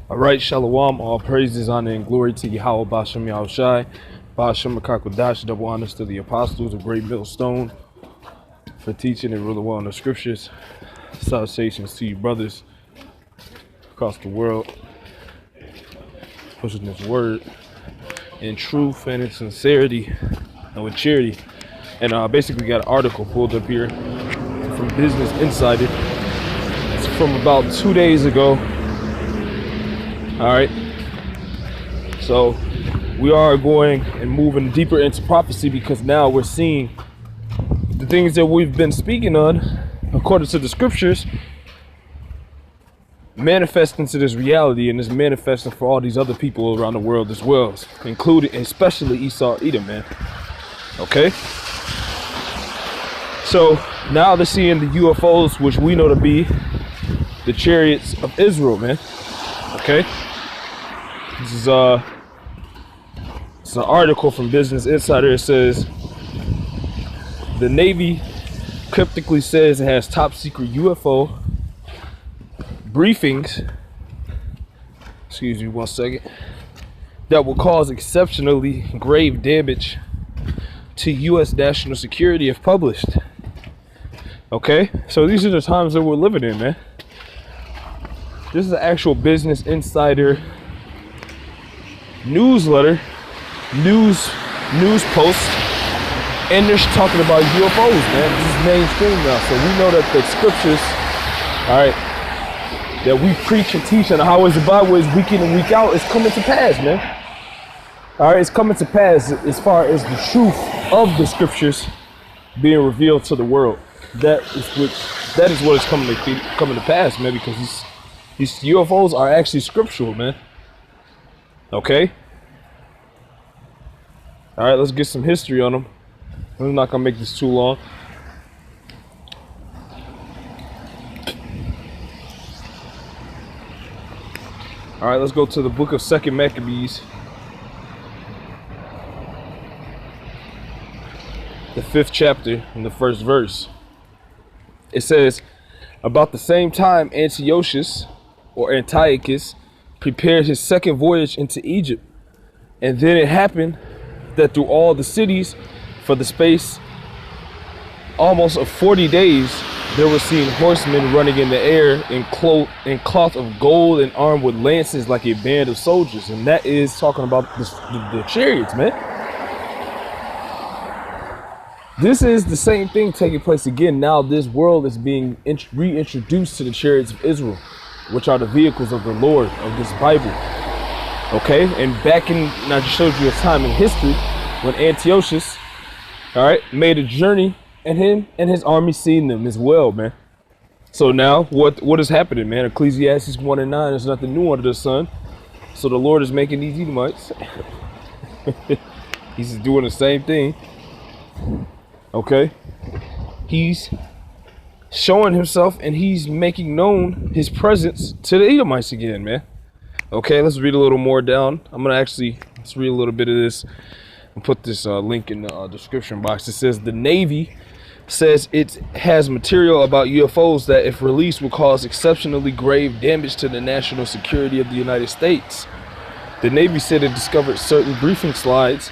All right, Shalom, all praises, honor, and glory to Yahweh Bashem Yahushai, Bashem Makakodash, double honors to the apostles, a great millstone for teaching and really well in the scriptures. Salutations to you brothers across the world, pushing this word in truth and in sincerity and with charity. And basically got an article pulled up here from Business Insider. It's from about 2 days ago. All right, so we are going and moving deeper into prophecy because now we're seeing the things that we've been speaking on according to the scriptures manifest into this reality, and it's manifesting for all these other people around the world as well, including especially Esau Edom, man. Okay, so now they're seeing the UFOs, which we know to be the chariots of Israel, man. Okay, this is it's an article from Business Insider. It says the Navy cryptically says it has top secret UFO briefings, excuse me 1 second, that will cause exceptionally grave damage to U.S. national security if published. Okay, so these are the times that we're living in, man. This is an actual Business Insider newsletter, news post, and they're talking about UFOs, man. This is mainstream now, so we know that the scriptures, all right, that we preach and teach on how is the Bible is week in and week out is coming to pass, man. All right, it's coming to pass as far as the truth of the scriptures being revealed to the world. That is what is coming to pass, man, because these UFOs are actually scriptural, man. Okay. All right, let's get some history on them. I'm not gonna make this too long. All right, let's go to the book of 2 Maccabees, the 5th chapter and the 1st verse. It says, about the same time Antiochus prepared his second voyage into Egypt. And then it happened that through all the cities, for the space almost of 40 days, there were seen horsemen running in the air in cloth of gold and armed with lances like a band of soldiers. And that is talking about the chariots, man. This is the same thing taking place again. Now this world is being reintroduced to the chariots of Israel, which are the vehicles of the Lord of this Bible. Okay, and back in, and I just showed you a time in history when Antiochus, all right, made a journey, and him and his army seen them as well, man. So now what is happening, man? Ecclesiastes 1:9 is nothing new under the sun. So the Lord is making these Edomites. He's doing the same thing. Okay, he's showing himself and he's making known his presence to the Edomites again, man. Okay, let's read a little more down. Let's read a little bit of this and put this link in the description box. It says the Navy says it has material about UFOs that, if released, will cause exceptionally grave damage to the national security of the United States. The Navy said it discovered certain briefing slides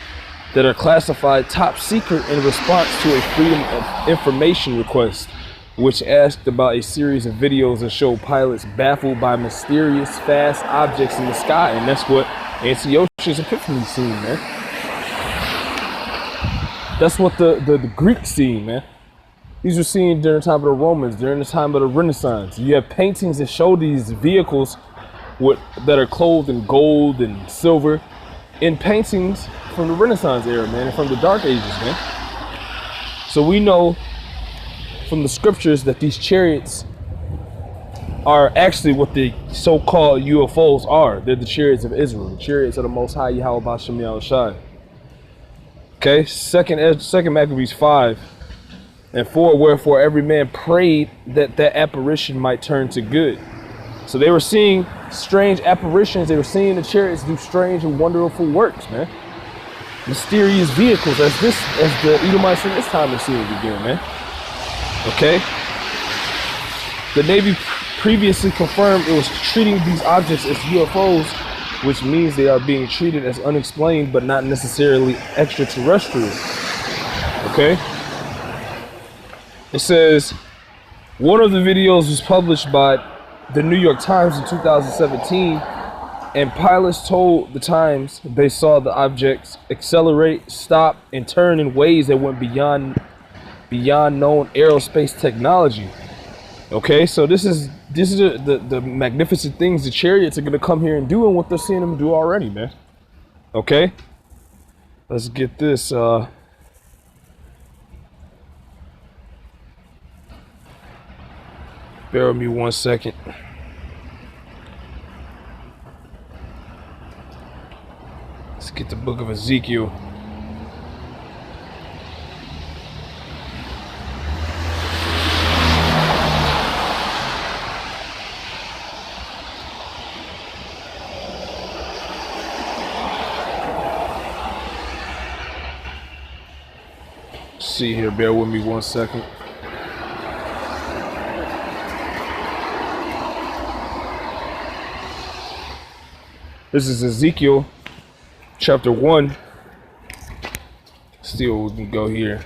that are classified top secret in response to a Freedom of Information request, which asked about a series of videos that show pilots baffled by mysterious fast objects in the sky. And that's what Antiochus Epiphanes seen, man. That's what the Greeks seen, man. These were seen during the time of the Romans, during the time of the Renaissance. You have paintings that show these vehicles that are clothed in gold and silver in paintings from the Renaissance era, man, and from the Dark Ages, man. So we know from the scriptures that these chariots are actually what the so-called UFOs are. They're the chariots of Israel, the chariots of the Most High Yahweh Bashem Yahushai. Okay, second Maccabees 5:4, wherefore every man prayed that apparition might turn to good. So they were seeing strange apparitions. They were seeing the chariots do strange and wonderful works, man. Mysterious vehicles, as the Edomites in this time are seeing it again, man. Okay. The Navy previously confirmed it was treating these objects as UFOs, which means they are being treated as unexplained but not necessarily extraterrestrial. Okay? It says, one of the videos was published by the New York Times in 2017, and pilots told the Times they saw the objects accelerate, stop, and turn in ways that went beyond known aerospace technology. Okay, so this is the magnificent things the Chariots are gonna come here and do, and what they're seeing them do already, man. Okay, let's get this. Bear with me 1 second. Let's get the book of Ezekiel. See here, bear with me 1 second. This is Ezekiel chapter 1. Still, we can go here.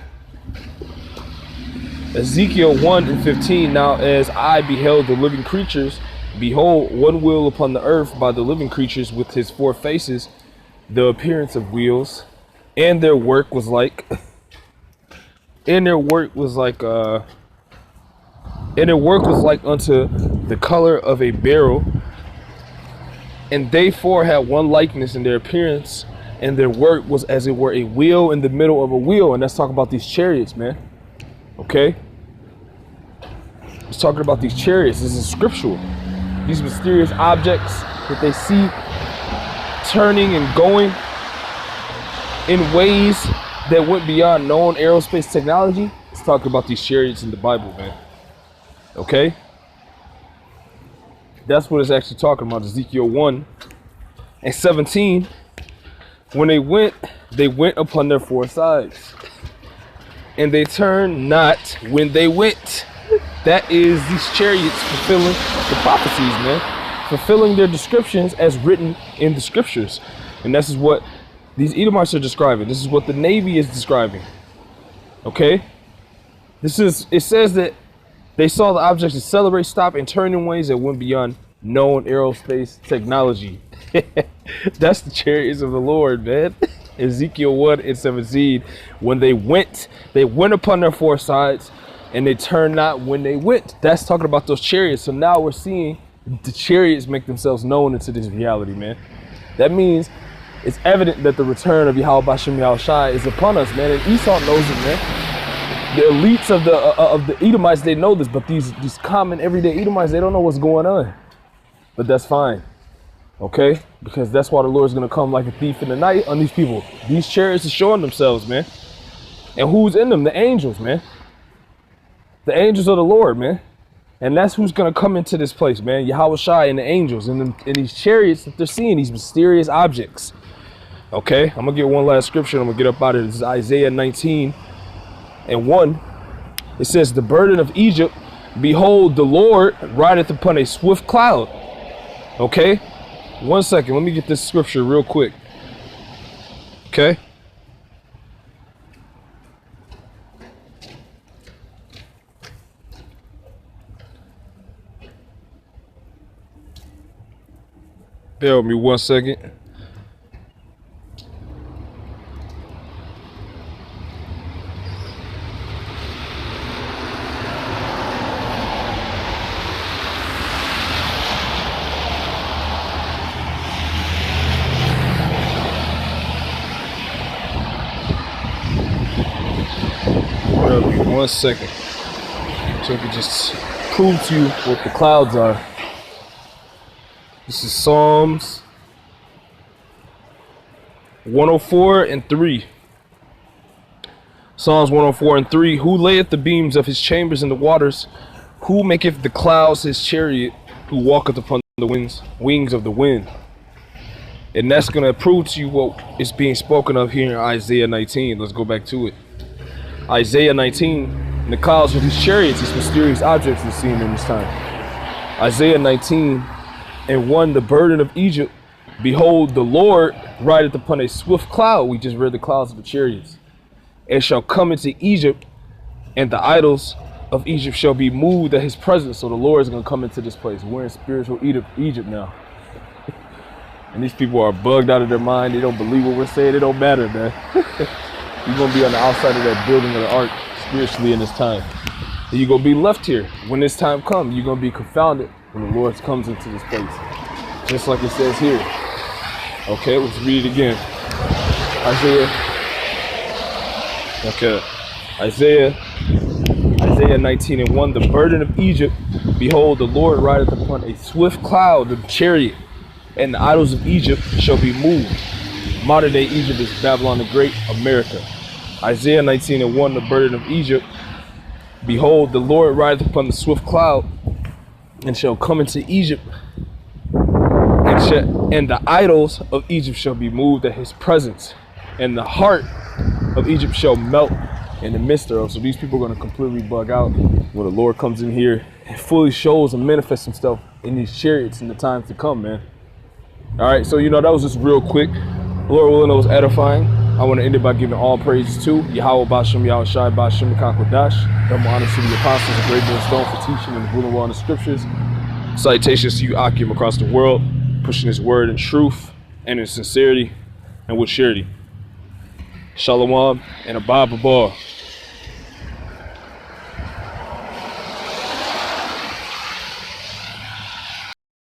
Ezekiel 1:15. Now, as I beheld the living creatures, behold, one wheel upon the earth by the living creatures with his four faces, the appearance of wheels, and their work was like, unto the color of a beryl. And they four had one likeness in their appearance, and their work was as it were a wheel in the middle of a wheel. And let's talk about these chariots, man. Okay? Let's talk about these chariots. This is scriptural. These mysterious objects that they see turning and going in ways that went beyond known aerospace technology. Let's talk about these chariots in the Bible, man. Okay? That's what it's actually talking about. Ezekiel 1:17. When they went upon their four sides, and they turned not when they went. That is these chariots fulfilling the prophecies, man. Fulfilling their descriptions as written in the scriptures. And this is what these Edomites are describing. This is what the Navy is describing. Okay? It says that they saw the objects accelerate, stop, and turn in ways that went beyond known aerospace technology. That's the chariots of the Lord, man. Ezekiel 1:17. When they went upon their four sides, and they turned not when they went. That's talking about those chariots. So now we're seeing the chariots make themselves known into this reality, man. That means it's evident that the return of Yahweh Bashem Yahushai is upon us, man. And Esau knows it, man. The elites of the Edomites, they know this, but these common everyday Edomites, they don't know what's going on. But that's fine, okay? Because that's why the Lord's gonna come like a thief in the night on these people. These chariots are showing themselves, man. And who's in them? The angels, man. The angels of the Lord, man. And that's who's gonna come into this place, man. Yahushai and the angels and these chariots that they're seeing, these mysterious objects. Okay, I'm gonna get one last scripture. I'm gonna get up out of it. This is Isaiah 19:1. It says, the burden of Egypt, behold, the Lord rideth upon a swift cloud. Okay, 1 second. Let me get this scripture real quick. Okay. Bear with me 1 second. Bear with me 1 second. So I can just prove to you what the clouds are. This is Psalms 104:3. Psalms 104:3. Who layeth the beams of his chambers in the waters? Who maketh the clouds his chariot? Who walketh upon the wings of the wind? And that's going to prove to you what is being spoken of here in Isaiah 19. Let's go back to it. Isaiah 19. The clouds are these chariots, these mysterious objects we're seeing in this time. Isaiah 19:1, the burden of Egypt. Behold, the Lord rideth upon a swift cloud. We just read the clouds of the chariots. And shall come into Egypt, and the idols of Egypt shall be moved at his presence. So the Lord is going to come into this place. We're in spiritual Egypt now. And these people are bugged out of their mind. They don't believe what we're saying. It don't matter, man. You're going to be on the outside of that building of the ark spiritually in this time. And you're going to be left here. When this time comes, you're going to be confounded when the Lord comes into this place. Just like it says here. Okay, let's read it again. Isaiah 19:1, the burden of Egypt. Behold, the Lord rideth upon a swift cloud of chariot, and the idols of Egypt shall be moved. Modern day Egypt is Babylon the Great, America. Isaiah 19:1, the burden of Egypt. Behold, the Lord rideth upon the swift cloud, and shall come into Egypt, and the idols of Egypt shall be moved at his presence, and the heart of Egypt shall melt in the midst thereof. So these people are going to completely bug out when the Lord comes in here and fully shows and manifests himself in these chariots in the times to come, man. All right, so that was just real quick. Lord willing, it was edifying. I want to end it by giving all praises to Yahweh Bashem, Yahweh Shai Bashem, Kakwadash. Double honor to the apostles of Great Stone for teaching and ruling well in the scriptures. Salutations to you, Akim, across the world, pushing his word in truth and in sincerity and with surety. Shalom and Abba Babar.